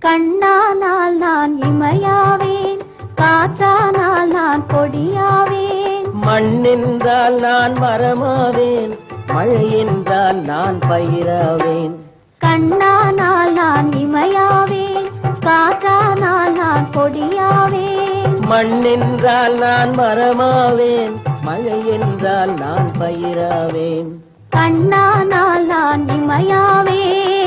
கண்ணானால் நான் இமையாவேன், காற்றானால் நான் கொடியாவேன். மண்ணென்றால் நான் மரமாவேன், மழை என்றால் நான் பயிராவேன். கண்ணானால் நான் இமையாவேன், காற்றானால் நான் கொடியாவேன். மண்ணென்றால் நான் மரமாவேன், மழை என்றால் நான் பயிராவேன். கண்ணானால் நான் இமையாவேன்.